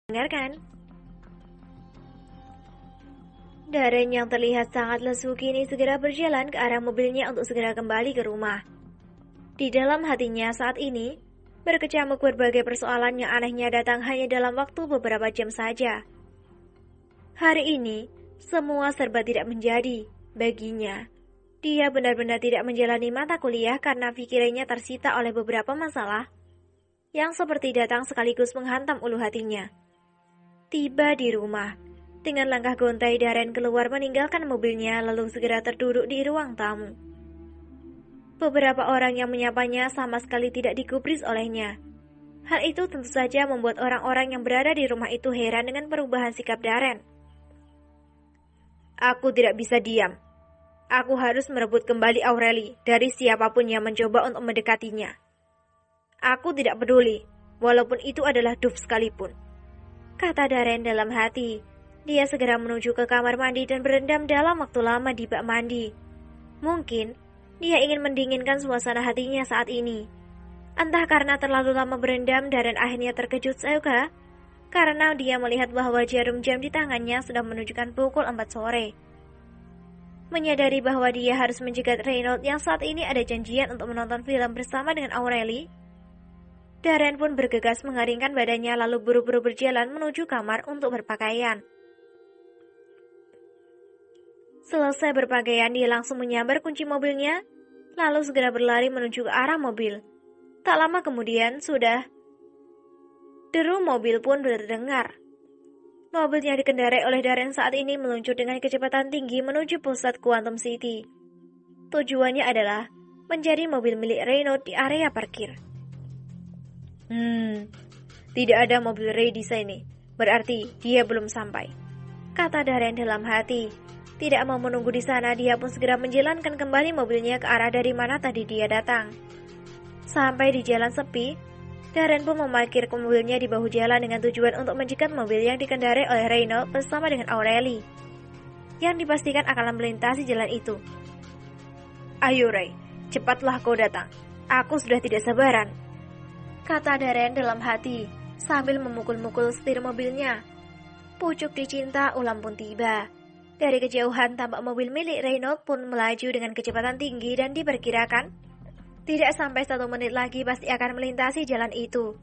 Dengarkan. Darren yang terlihat sangat lesu kini segera berjalan ke arah mobilnya untuk segera kembali ke rumah. Di dalam hatinya saat ini, berkecamuk berbagai persoalan yang anehnya datang hanya dalam waktu beberapa jam saja. Hari ini, semua serba tidak menjadi baginya. Dia benar-benar tidak menjalani mata kuliah karena pikirannya tersita oleh beberapa masalah yang seperti datang sekaligus menghantam ulu hatinya. Tiba di rumah, dengan langkah gontai Darren keluar meninggalkan mobilnya lalu segera terduduk di ruang tamu. Beberapa orang yang menyapanya sama sekali tidak digubris olehnya. Hal itu tentu saja membuat orang-orang yang berada di rumah itu heran dengan perubahan sikap Darren. Aku tidak bisa diam. Aku harus merebut kembali Aureli dari siapapun yang mencoba untuk mendekatinya. Aku tidak peduli, walaupun itu adalah Duff sekalipun, kata Darren dalam hati. Dia segera menuju ke kamar mandi dan berendam dalam waktu lama di bak mandi. Mungkin dia ingin mendinginkan suasana hatinya saat ini. Entah karena terlalu lama berendam, Darren akhirnya terkejut juga karena dia melihat bahwa jarum jam di tangannya sudah menunjukkan pukul 4 sore. Menyadari bahwa dia harus mencegat Reynolds yang saat ini ada janjian untuk menonton film bersama dengan Aureli, Darren pun bergegas mengeringkan badannya lalu buru-buru berjalan menuju kamar untuk berpakaian. Selesai berpakaian, dia langsung menyambar kunci mobilnya, lalu segera berlari menuju ke arah mobil. Tak lama kemudian, sudah deru mobil pun terdengar. Mobil yang dikendarai oleh Darren saat ini meluncur dengan kecepatan tinggi menuju pusat Quantum City. Tujuannya adalah mencari mobil milik Reynolds di area parkir. Tidak ada mobil Ray di sini. Berarti dia belum sampai, kata Darren dalam hati. Tidak mau menunggu di sana, dia pun segera menjalankan kembali mobilnya ke arah dari mana tadi dia datang. Sampai di jalan sepi, Darren pun memarkir mobilnya di bahu jalan dengan tujuan untuk mencegat mobil yang dikendarai oleh Reynolds bersama dengan Aureli, yang dipastikan akan melintasi jalan itu. Ayo Ray, cepatlah kau datang. Aku sudah tidak sabaran, kata Darren dalam hati, sambil memukul-mukul setir mobilnya. Pucuk dicinta ulam pun tiba. Dari kejauhan tampak mobil milik Reynolds pun melaju dengan kecepatan tinggi dan diperkirakan tidak sampai 1 menit lagi pasti akan melintasi jalan itu.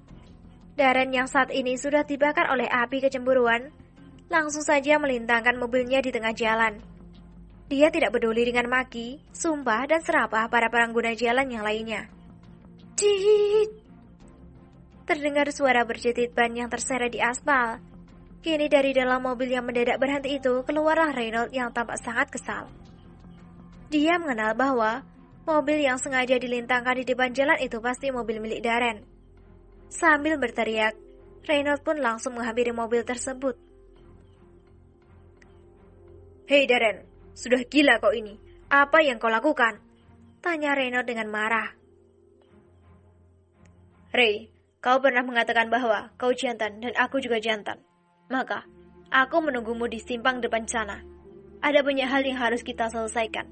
Darren yang saat ini sudah dibakar oleh api kecemburuan, langsung saja melintangkan mobilnya di tengah jalan. Dia tidak peduli dengan maki, sumpah, dan serapah para pengguna jalan yang lainnya. Dit! Terdengar suara berjepit ban yang terseret di aspal. Kini dari dalam mobil yang mendadak berhenti itu, keluarlah Reynolds yang tampak sangat kesal. Dia mengenal bahwa mobil yang sengaja dilintangkan di depan jalan itu pasti mobil milik Darren. Sambil berteriak, Reynolds pun langsung menghampiri mobil tersebut. Hei Darren, sudah gila kau ini. Apa yang kau lakukan? Tanya Reynolds dengan marah. Ray, kau pernah mengatakan bahwa kau jantan dan aku juga jantan. Maka, aku menunggumu di simpang depan sana. Ada banyak hal yang harus kita selesaikan,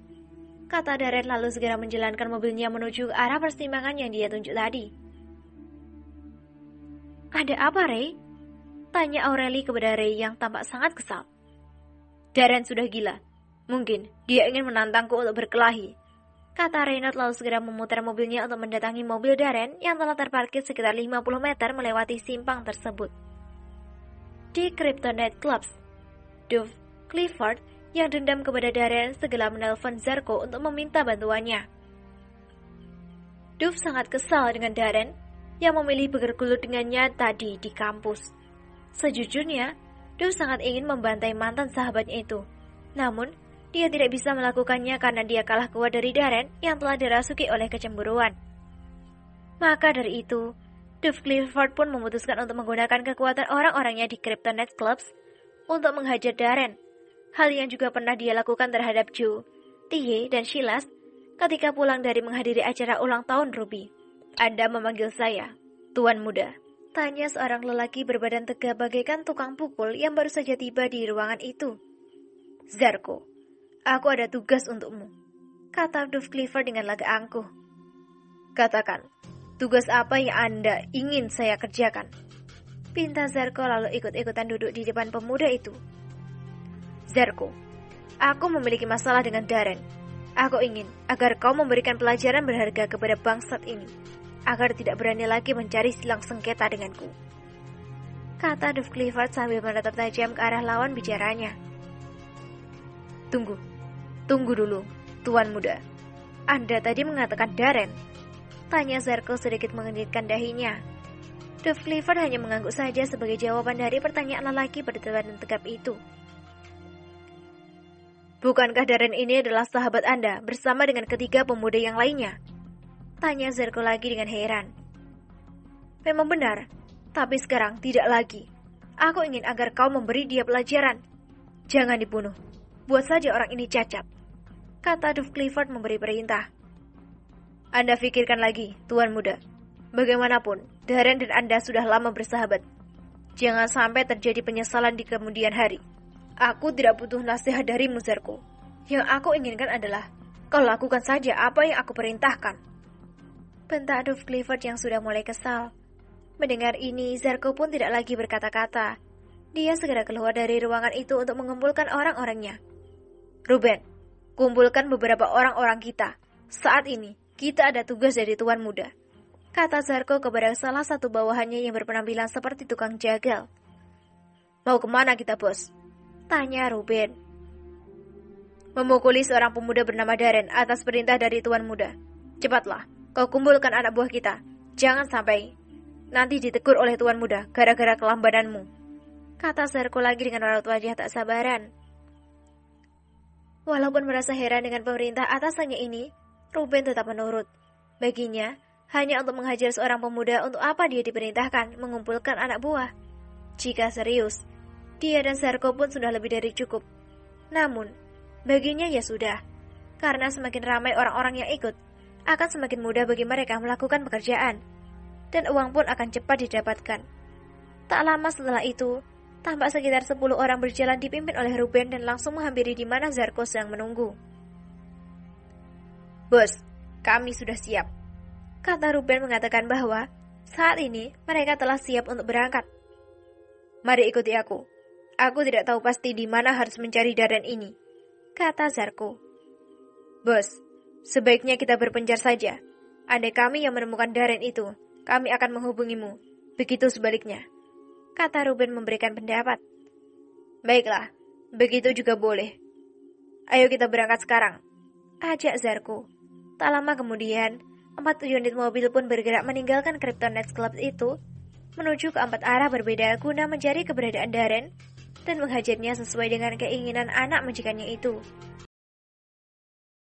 kata Darren lalu segera menjalankan mobilnya menuju ke arah persimpangan yang dia tunjuk tadi. Ada apa, Ray? Tanya Aureli kepada Ray yang tampak sangat kesal. Darren sudah gila. Mungkin dia ingin menantangku untuk berkelahi, kata Reynolds lalu segera memutar mobilnya untuk mendatangi mobil Darren yang telah terparkir sekitar 50 meter melewati simpang tersebut. Di Kryptonite Clubs, Duff Clifford yang dendam kepada Darren segera menelpon Zarko untuk meminta bantuannya. Duff sangat kesal dengan Darren yang memilih bergelut dengannya tadi di kampus. Sejujurnya, Duff sangat ingin membantai mantan sahabatnya itu. Namun, dia tidak bisa melakukannya karena dia kalah kuat dari Darren yang telah dirasuki oleh kecemburuan. Maka dari itu, Duff Clifford pun memutuskan untuk menggunakan kekuatan orang-orangnya di Kryptonite Clubs untuk menghajar Darren. Hal yang juga pernah dia lakukan terhadap Joe, Tie, dan Silas ketika pulang dari menghadiri acara ulang tahun Ruby. Anda memanggil saya, Tuan Muda, tanya seorang lelaki berbadan tegap bagaikan tukang pukul yang baru saja tiba di ruangan itu. Zarko, aku ada tugas untukmu, kata Duff Clifford dengan laga angkuh. Katakan, tugas apa yang Anda ingin saya kerjakan? Pinta Zarko lalu ikut-ikutan duduk di depan pemuda itu. Zarko, aku memiliki masalah dengan Darren. Aku ingin agar kau memberikan pelajaran berharga kepada bangsat ini, agar tidak berani lagi mencari silang sengketa denganku, kata Dove Clifford sambil menatap tajam ke arah lawan bicaranya. Tunggu dulu, Tuan Muda. Anda tadi mengatakan Darren? Tanya Zarko sedikit mengenditkan dahinya. Dove Clifford hanya mengangguk saja sebagai jawaban dari pertanyaan lelaki berdebat dan tegap itu. Bukankah Darren ini adalah sahabat Anda bersama dengan ketiga pemuda yang lainnya? Tanya Zarko lagi dengan heran. Memang benar, tapi sekarang tidak lagi. Aku ingin agar kau memberi dia pelajaran. Jangan dibunuh, buat saja orang ini cacat, kata Dove Clifford memberi perintah. Anda pikirkan lagi, Tuan Muda. Bagaimanapun, Darren dan Anda sudah lama bersahabat. Jangan sampai terjadi penyesalan di kemudian hari. Aku tidak butuh nasihat darimu, Zarko. Yang aku inginkan adalah kau lakukan saja apa yang aku perintahkan, bentak Dove Clifford yang sudah mulai kesal. Mendengar ini, Zarko pun tidak lagi berkata-kata. Dia segera keluar dari ruangan itu untuk mengumpulkan orang-orangnya. Ruben, kumpulkan beberapa orang-orang kita. Saat ini, kita ada tugas dari Tuan Muda, kata Zarko kepada salah satu bawahannya yang berpenampilan seperti tukang jagal. Mau kemana kita, bos? Tanya Ruben. Memukuli seorang pemuda bernama Darren atas perintah dari Tuan Muda. Cepatlah, kau kumpulkan anak buah kita. Jangan sampai nanti ditegur oleh Tuan Muda gara-gara kelambananmu, kata Zarko lagi dengan raut wajah tak sabaran. Walaupun merasa heran dengan pemerintah atasannya ini, Ruben tetap menurut. Baginya, hanya untuk menghajar seorang pemuda untuk apa dia diperintahkan mengumpulkan anak buah. Jika serius, dia dan Zarko pun sudah lebih dari cukup. Namun, baginya ya sudah. Karena semakin ramai orang-orang yang ikut, akan semakin mudah bagi mereka melakukan pekerjaan. Dan uang pun akan cepat didapatkan. Tak lama setelah itu, tampak sekitar 10 orang berjalan dipimpin oleh Ruben dan langsung menghampiri di mana Zarko sedang menunggu. Bos, kami sudah siap, kata Ruben mengatakan bahwa saat ini mereka telah siap untuk berangkat. Mari ikuti aku. Aku tidak tahu pasti di mana harus mencari Darren ini, kata Zarko. Bos, sebaiknya kita berpencar saja. Andai kami yang menemukan Darren itu, kami akan menghubungimu. Begitu sebaliknya, kata Ruben memberikan pendapat. Baiklah, begitu juga boleh. Ayo kita berangkat sekarang, ajak Zarko. Tak lama kemudian, 4 unit mobil pun bergerak meninggalkan Kryptonite Club itu, menuju ke 4 arah berbeda guna mencari keberadaan Darren dan menghajarnya sesuai dengan keinginan anak majikannya itu.